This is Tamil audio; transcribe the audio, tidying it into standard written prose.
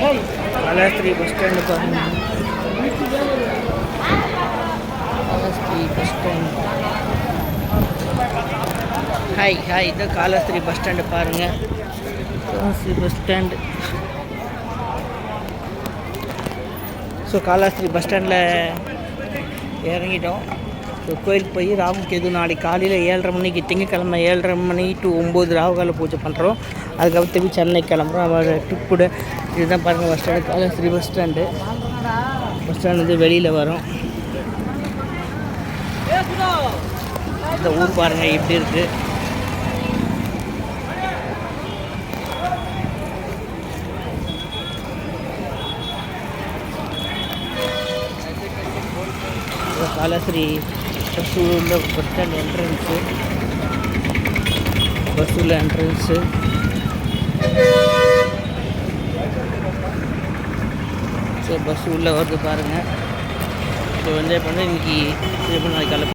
காலாஸ்திரி பஸ் ஸ்டாண்டு பாருங்க. Kalahasti bus stand. ஹாய் இது காலாஸ்திரி பஸ் ஸ்டாண்டு பாருங்கள். Kalahasti bus stand. So Kalahasti bus ஸ்டாண்டில் இறங்கிட்டோம். ஸோ கோயிலுக்கு போய் ராமுகேது நாளைக்கு காலையில் 7:30 மணிக்கு, திங்கக்கிழமை 7:30 மணி டு 9 ராவுகால பூஜை பண்ணுறோம். அதுக்கப்புறம் திரும்பி சென்னை கிளம்புறோம். அவரோட ட்ரிப் கூட இதுதான் பாருங்கள் bus stand. Kalahasti bus stand. Bus stand வந்து வெளியில் வரும். இந்த ஊர் பாருங்கள் எப்படி இருக்குது. காலாஸ்திரி பஸ்ஸுள்ள பஸ் ஸ்டாண்ட் என்ட்ரன்ஸு. பஸ்ஸுள்ள என்ட்ரன்ஸு. ஸோ பஸ் உள்ளே வருது பாருங்கள். ஸோ என்ஜாய் பண்ணி இன்றைக்கி நாளைக்கு காலை